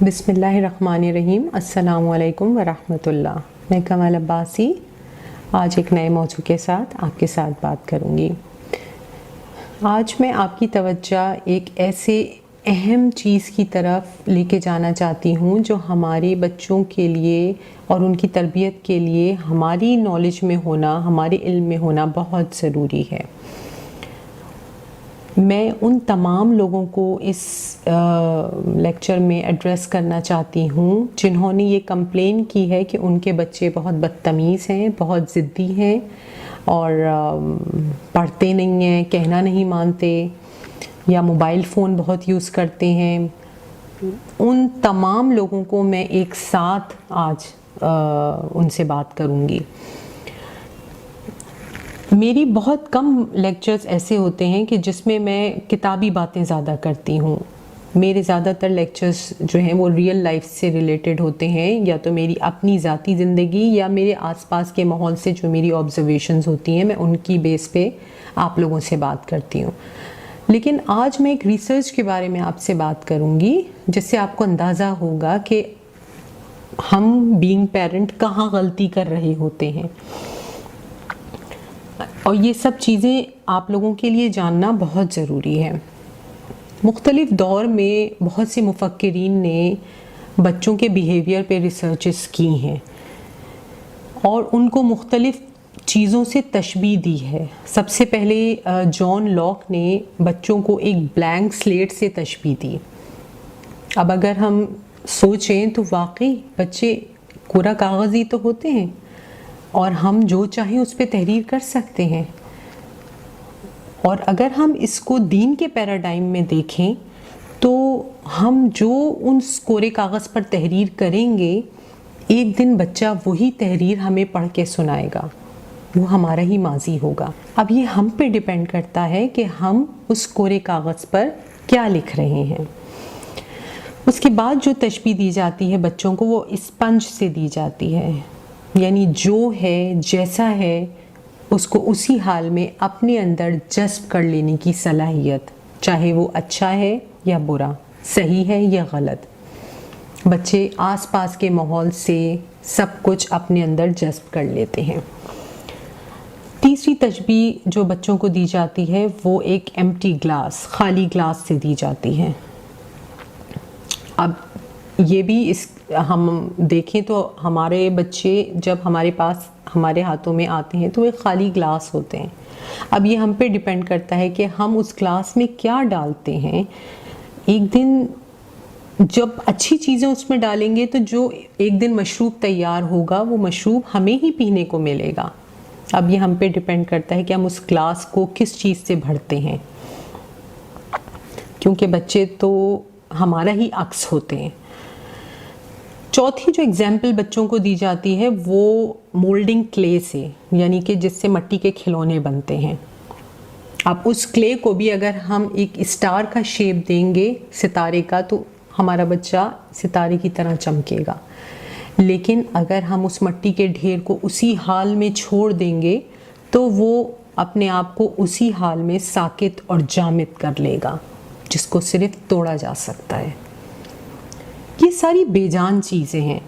बिस्मिल्लाहिर्रहमानिर्रहीम। अस्सलामुअलैकुम वरहमतुल्लाह। मैं कमल अब्बासी आज एक नए मौजू के साथ आपके साथ बात करूँगी। आज मैं आपकी तवज्जो एक ऐसे अहम चीज़ की तरफ लेके जाना चाहती हूँ जो हमारे बच्चों के लिए और उनकी तरबियत के लिए हमारी नॉलेज में होना, हमारे इल्म में होना बहुत ज़रूरी है। मैं उन तमाम लोगों को इस लेक्चर में एड्रेस करना चाहती हूँ जिन्होंने ये कंप्लेन की है कि उनके बच्चे बहुत बदतमीज़ हैं, बहुत ज़िद्दी हैं और पढ़ते नहीं हैं, कहना नहीं मानते या मोबाइल फ़ोन बहुत यूज़ करते हैं। उन तमाम लोगों को मैं एक साथ आज उनसे बात करूँगी। मेरी बहुत कम लेक्चर्स ऐसे होते हैं कि जिसमें मैं किताबी बातें ज़्यादा करती हूँ। मेरे ज़्यादातर लेक्चर्स जो हैं वो रियल लाइफ से रिलेटेड होते हैं, या तो मेरी अपनी ज़ाती ज़िंदगी या मेरे आसपास के माहौल से जो मेरी ऑब्जर्वेशंस होती हैं, मैं उनकी बेस पे आप लोगों से बात करती हूँ। लेकिन आज मैं एक रिसर्च के बारे में आपसे बात करूँगी जिससे आपको अंदाज़ा होगा कि हम बीइंग पेरेंट कहाँ गलती कर रहे होते हैं। और ये सब चीज़ें आप लोगों के लिए जानना बहुत ज़रूरी है। मुख्तलिफ़ दौर में बहुत से मुफक्किरीन ने बच्चों के बिहेवियर पे रिसर्चेस की हैं और उनको मुख्तलिफ़ चीज़ों से तशबीह दी है। सबसे पहले जॉन लॉक ने बच्चों को एक ब्लैंक स्लेट से तशबीह दी। अब अगर हम सोचें तो वाकई बच्चे कोरा कागज़ ही तो होते हैं और हम जो चाहें उस पर तहरीर कर सकते हैं। और अगर हम इसको दीन के पैराडाइम में देखें तो हम जो उन कोरे कागज़ पर तहरीर करेंगे, एक दिन बच्चा वही तहरीर हमें पढ़ के सुनाएगा, वो हमारा ही माजी होगा। अब ये हम पे डिपेंड करता है कि हम उस कोरे कागज़ पर क्या लिख रहे हैं। उसके बाद जो तशबीह दी जाती है बच्चों को, वो स्पंज से दी जाती है, यानी जो है जैसा है उसको उसी हाल में अपने अंदर जज्ब कर लेने की सलाहियत, चाहे वो अच्छा है या बुरा, सही है या गलत। बच्चे आसपास के माहौल से सब कुछ अपने अंदर जज्ब कर लेते हैं। तीसरी तशबीह जो बच्चों को दी जाती है वो एक एम्प्टी ग्लास, खाली ग्लास से दी जाती है। अब ये भी हम देखें तो हमारे बच्चे जब हमारे हाथों में आते हैं तो वे खाली ग्लास होते हैं। अब ये हम पे डिपेंड करता है कि हम उस ग्लास में क्या डालते हैं। एक दिन जब अच्छी चीज़ें उसमें डालेंगे तो जो एक दिन मशरूब तैयार होगा वो मशरूब हमें ही पीने को मिलेगा। अब ये हम पे डिपेंड करता है कि हम उस ग्लास को किस चीज़ से भरते हैं, क्योंकि बच्चे तो हमारा ही अक्स होते हैं। चौथी जो एग्जाम्पल बच्चों को दी जाती है वो मोल्डिंग क्ले से, यानी कि जिससे मिट्टी के खिलौने बनते हैं। अब उस क्ले को भी अगर हम एक स्टार का शेप देंगे, सितारे का, तो हमारा बच्चा सितारे की तरह चमकेगा। लेकिन अगर हम उस मिट्टी के ढेर को उसी हाल में छोड़ देंगे तो वो अपने आप को उसी हाल में साकित और जामिद कर लेगा, जिसको सिर्फ तोड़ा जा सकता है। ये सारी बेजान चीज़ें हैं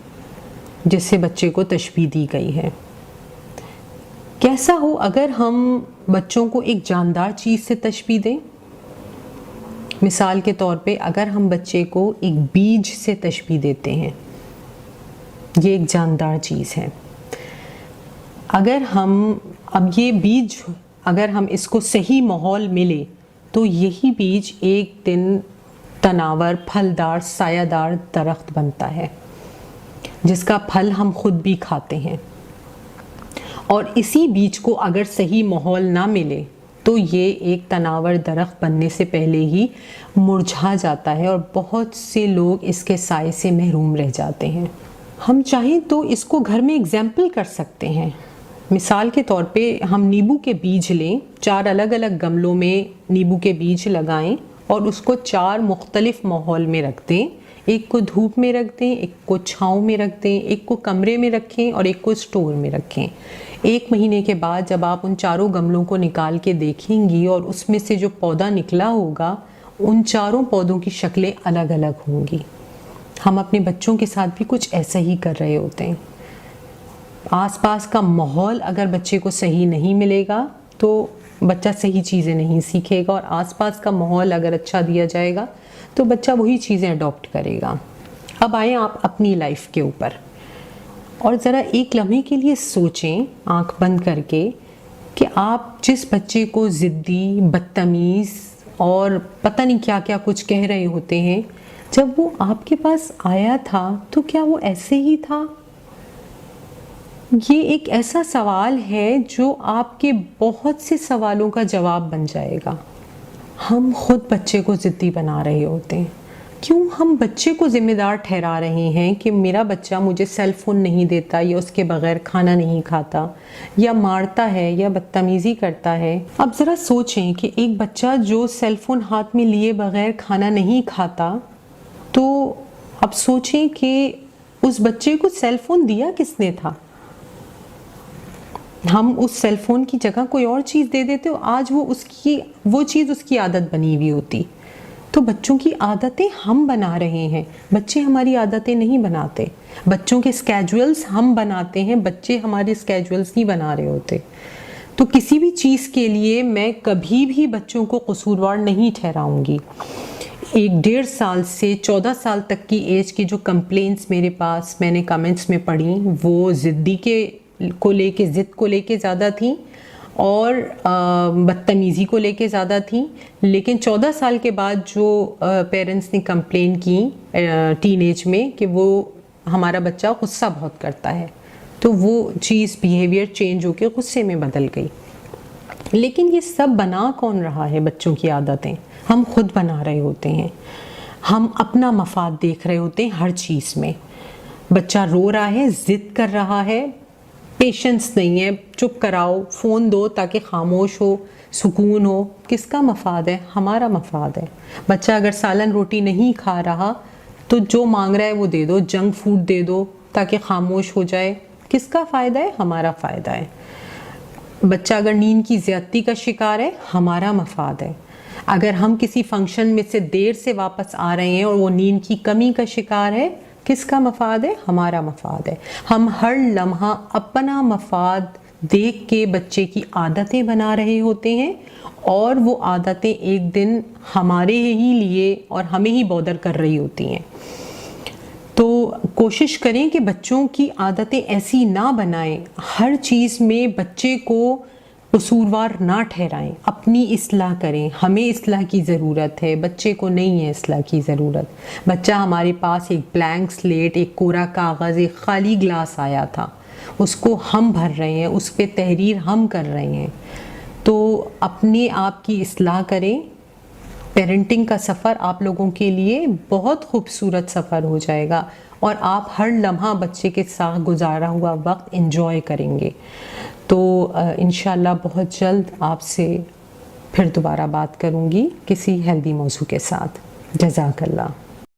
जिससे बच्चे को तशबीह दी गई है। कैसा हो अगर हम बच्चों को एक जानदार चीज़ से तशबीह दें। मिसाल के तौर पे अगर हम बच्चे को एक बीज से तशबीह देते हैं, ये एक जानदार चीज़ है। अगर हम अब ये बीज अगर हम इसको सही माहौल मिले तो यही बीज एक दिन तनावर, फलदार, सायादार दरख्त बनता है जिसका फल हम खुद भी खाते हैं। और इसी बीज को अगर सही माहौल ना मिले तो ये एक तनावर दरख्त बनने से पहले ही मुरझा जाता है और बहुत से लोग इसके साए से महरूम रह जाते हैं। हम चाहें तो इसको घर में एग्जाम्पल कर सकते हैं। मिसाल के तौर पे हम नींबू के बीज लें, 4 अलग अलग गमलों में नींबू के बीज लगाएं और उसको 4 मुख्तलिफ माहौल में रख दें। एक को धूप में रख दें, एक को छाँव में रख दें, एक को कमरे में रखें और एक को स्टोर में रखें। 1 महीने के बाद जब आप उन चारों गमलों को निकाल के देखेंगी और उसमें से जो पौधा निकला होगा, उन चारों पौधों की शक्लें अलग अलग होंगी। हम अपने बच्चों के साथ भी कुछ ऐसा ही कर रहे होते हैं। आसपास का माहौल अगर बच्चे को सही नहीं मिलेगा तो बच्चा सही चीज़ें नहीं सीखेगा, और आसपास का माहौल अगर अच्छा दिया जाएगा तो बच्चा वही चीज़ें अडॉप्ट करेगा। अब आए आप अपनी लाइफ के ऊपर, और ज़रा एक लम्हे के लिए सोचें आंख बंद करके कि आप जिस बच्चे को ज़िद्दी, बदतमीज़ और पता नहीं क्या क्या कुछ कह रहे होते हैं, जब वो आपके पास आया था तो क्या वो ऐसे ही था? ये एक ऐसा सवाल है जो आपके बहुत से सवालों का जवाब बन जाएगा। हम खुद बच्चे को ज़िद्दी बना रहे होते हैं। क्यों हम बच्चे को ज़िम्मेदार ठहरा रहे हैं कि मेरा बच्चा मुझे सेल फ़ोन नहीं देता, या उसके बगैर खाना नहीं खाता, या मारता है, या बदतमीज़ी करता है। अब ज़रा सोचें कि एक बच्चा जो सेल फ़ोन हाथ में लिए बगैर खाना नहीं खाता, तो अब सोचें कि उस बच्चे को सेल फ़ोन दिया किसने था? हम उस सेल फ़ोन की जगह कोई और चीज़ दे देते, और आज वो चीज़ उसकी आदत बनी हुई होती। तो बच्चों की आदतें हम बना रहे हैं, बच्चे हमारी आदतें नहीं बनाते। बच्चों के स्केड्यूल्स हम बनाते हैं, बच्चे हमारे स्केड्यूल्स नहीं बना रहे होते। तो किसी भी चीज़ के लिए मैं कभी भी बच्चों को कसूरवार नहीं ठहराऊंगी। 1-1.5 साल से 14 साल तक की एज की जो कंप्लेंट्स मेरे पास मैंने कमेंट्स में पढ़ी, वो ज़िद्दी ज़िद को लेके ज़्यादा थी, और बदतमीज़ी को लेके ज़्यादा थी। लेकिन 14 साल के बाद जो पेरेंट्स ने कंप्लेन की टीनेज में कि वो हमारा बच्चा गुस्सा बहुत करता है, तो वो चीज़ बिहेवियर चेंज होकर गुस्से में बदल गई। लेकिन ये सब बना कौन रहा है? बच्चों की आदतें हम खुद बना रहे होते हैं। हम अपना मफाद देख रहे होते हैं हर चीज़ में। बच्चा रो रहा है, ज़िद कर रहा है, पेशेंस नहीं है, चुप कराओ, फ़ोन दो ताकि खामोश हो, सुकून हो। किसका मफाद है? हमारा मफाद है। बच्चा अगर सालन रोटी नहीं खा रहा तो जो मांग रहा है वो दे दो, जंक फूड दे दो ताकि खामोश हो जाए। किसका फ़ायदा है? हमारा फ़ायदा है। बच्चा अगर नींद की ज़्यादती का शिकार है, हमारा मफाद है। अगर हम किसी फंक्शन में से देर से वापस आ रहे हैं और वो नींद की कमी का शिकार है, किसका मफाद है? हमारा मफाद है। हम हर लम्हा अपना मफाद देख के बच्चे की आदतें बना रहे होते हैं, और वो आदतें एक दिन हमारे ही लिए और हमें ही बॉदर कर रही होती हैं। तो कोशिश करें कि बच्चों की आदतें ऐसी ना बनाएं। हर चीज़ में बच्चे को कसूरवार ना ठहराएं, अपनी इस्लाह करें। हमें इस्लाह की ज़रूरत है, बच्चे को नहीं है इस्लाह की ज़रूरत। बच्चा हमारे पास एक ब्लैंक स्लेट, एक कोरा कागज़, एक खाली ग्लास आया था, उसको हम भर रहे हैं, उस पर तहरीर हम कर रहे हैं। तो अपने आप की इस्लाह करें। पेरेंटिंग का सफ़र आप लोगों के लिए बहुत खूबसूरत सफ़र हो जाएगा, और आप हर लम्हा बच्चे के साथ गुजारा हुआ वक्त एंजॉय करेंगे। तो इंशाल्लाह बहुत जल्द आपसे फिर दोबारा बात करूँगी किसी हेल्दी मौजू के साथ। जज़ाकल्लाह।